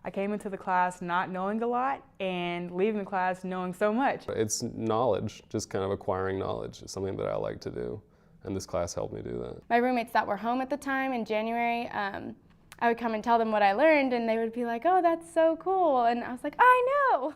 I came into the class not knowing a lot and leaving the class knowing so much. It's knowledge, just kind of acquiring knowledge is something that I like to do, and this class helped me do that. My roommates that were home at the time in January, I would come and tell them what I learned, and they would be like, "Oh, that's so cool," and I was like, "I know."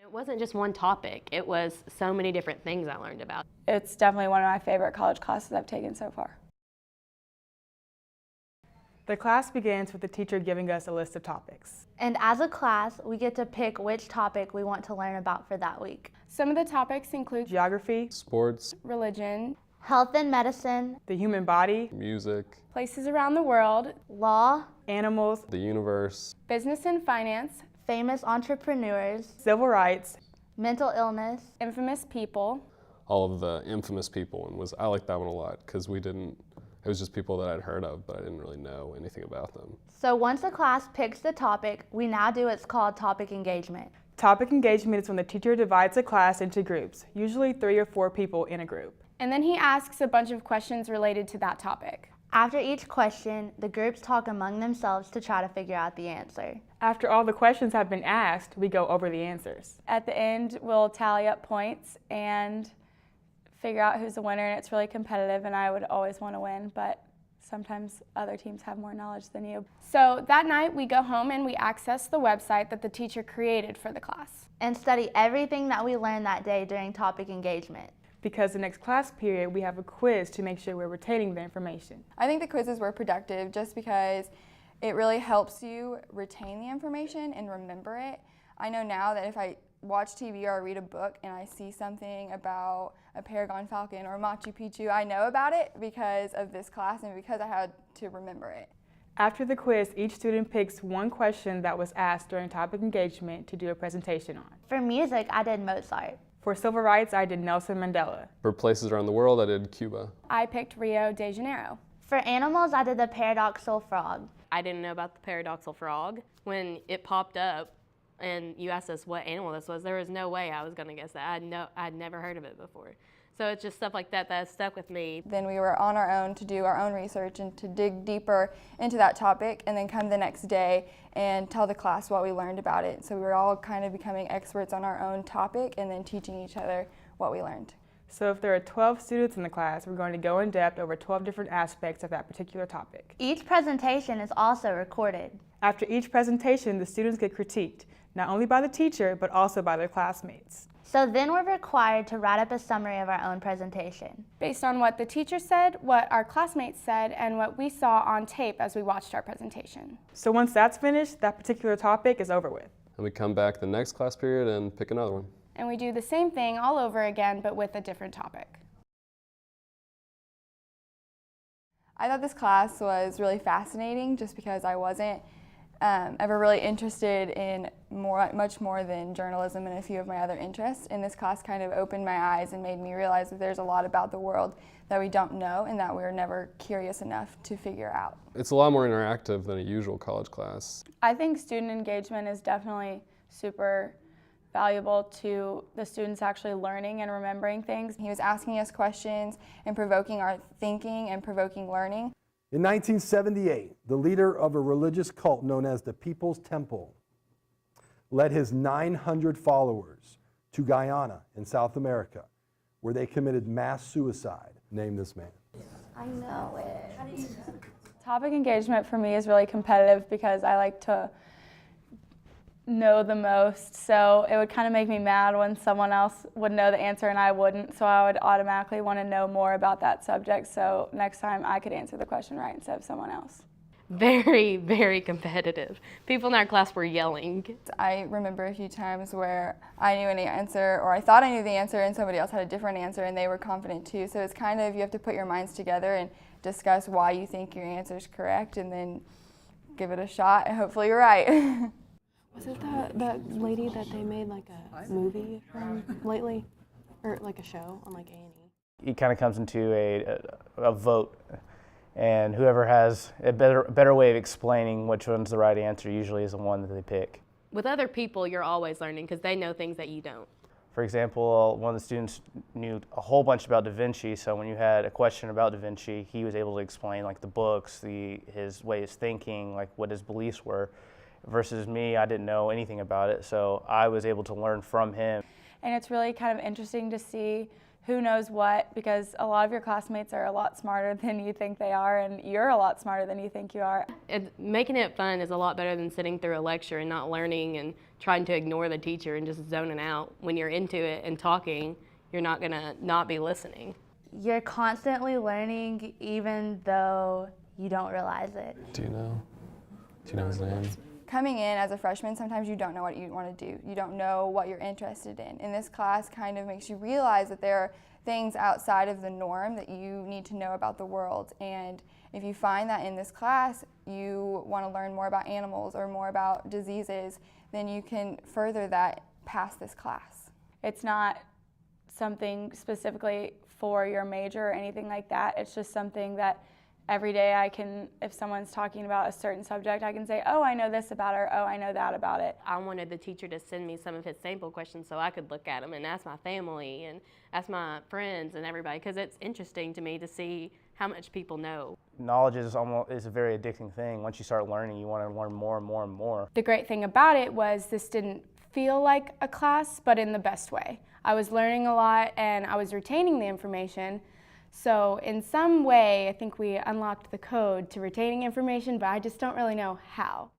It wasn't just one topic, it was so many different things I learned about. It's definitely one of my favorite college classes I've taken so far. The class begins with the teacher giving us a list of topics. And as a class, we get to pick which topic we want to learn about for that week. Some of the topics include Geography, Sports, religion, Health and medicine, the human body, music, places around the world, law, animals, the universe, business and finance, famous entrepreneurs, civil rights, mental illness, infamous people. all of the infamous people, and I like that one a lot because it was just people that I'd heard of, but I didn't really know anything about them. So once the class picks the topic, we now do what's called topic engagement. Topic engagement is when the teacher divides a class into groups, usually 3 or 4 people in a group. And then he asks a bunch of questions related to that topic. After each question, the groups talk among themselves to try to figure out the answer. After all the questions have been asked, we go over the answers. At the end, we'll tally up points and figure out who's the winner, and it's really competitive, and I would always want to win, but sometimes other teams have more knowledge than you. So that night we go home and we access the website that the teacher created for the class. And study everything that we learned that day during topic engagement. Because the next class period, we have a quiz to make sure we're retaining the information. I think the quizzes were productive just because it really helps you retain the information and remember it. I know now that if I watch TV or read a book and I see something about a Paragon Falcon or Machu Picchu, I know about it because of this class and because I had to remember it. After the quiz, each student picks one question that was asked during topic engagement to do a presentation on. For music, I did Mozart. For civil rights, I did Nelson Mandela. For places around the world, I did Cuba. I picked Rio de Janeiro. For animals, I did the paradoxal frog. I didn't know about the paradoxal frog. When it popped up and you asked us what animal this was, there was no way I was going to guess that. I'd never heard of it before. So it's just stuff like that that stuck with me. Then we were on our own to do our own research and to dig deeper into that topic and then come the next day and tell the class what we learned about it. So we were all kind of becoming experts on our own topic and then teaching each other what we learned. So if there are 12 students in the class, we're going to go in depth over 12 different aspects of that particular topic. Each presentation is also recorded. After each presentation, the students get critiqued, not only by the teacher, but also by their classmates. So then we're required to write up a summary of our own presentation. Based on what the teacher said, what our classmates said, and what we saw on tape as we watched our presentation. So once that's finished, that particular topic is over with. And we come back the next class period and pick another one. And we do the same thing all over again, but with a different topic. I thought this class was really fascinating just because I wasn't ever really interested in much more than journalism and a few of my other interests. And this class kind of opened my eyes and made me realize that there's a lot about the world that we don't know and that we're never curious enough to figure out. It's a lot more interactive than a usual college class. I think student engagement is definitely super valuable to the students actually learning and remembering things. He was asking us questions and provoking our thinking and provoking learning. In 1978, the leader of a religious cult known as the People's Temple led his 900 followers to Guyana in South America, where they committed mass suicide. Name this man. I know it. Topic engagement for me is really competitive because I like to know the most, so it would kind of make me mad when someone else would know the answer and I wouldn't, so I would automatically want to know more about that subject, so next time I could answer the question right instead of someone else. Very, very competitive. People in our class were yelling. I remember a few times where I knew an answer or I thought I knew the answer and somebody else had a different answer and they were confident too, so it's kind of, you have to put your minds together and discuss why you think your answer is correct and then give it a shot and hopefully you're right. Was it that lady that they made like a movie from lately? Or like a show on like A&E? It kind of comes into a vote, and whoever has a better way of explaining which one's the right answer usually is the one that they pick. With other people, you're always learning because they know things that you don't. For example, one of the students knew a whole bunch about Da Vinci, so when you had a question about Da Vinci, he was able to explain like the books, his way of thinking, like what his beliefs were, versus me, I didn't know anything about it, so I was able to learn from him. And it's really kind of interesting to see who knows what, because a lot of your classmates are a lot smarter than you think they are, and you're a lot smarter than you think you are. Making it fun is a lot better than sitting through a lecture and not learning and trying to ignore the teacher and just zoning out. When you're into it and talking, you're not gonna not be listening. You're constantly learning even though you don't realize it. Do you know his name? Coming in as a freshman, sometimes you don't know what you want to do. You don't know what you're interested in. And this class kind of makes you realize that there are things outside of the norm that you need to know about the world. And if you find that in this class you want to learn more about animals or more about diseases, then you can further that past this class. It's not something specifically for your major or anything like that. It's just something that every day I can, if someone's talking about a certain subject, I can say, oh, I know this about it, or oh, I know that about it. I wanted the teacher to send me some of his sample questions so I could look at them and ask my family and ask my friends and everybody, because it's interesting to me to see how much people know. Knowledge is a very addicting thing. Once you start learning, you want to learn more and more and more. The great thing about it was this didn't feel like a class, but in the best way. I was learning a lot and I was retaining the information. So in some way, I think we unlocked the code to retaining information, but I just don't really know how.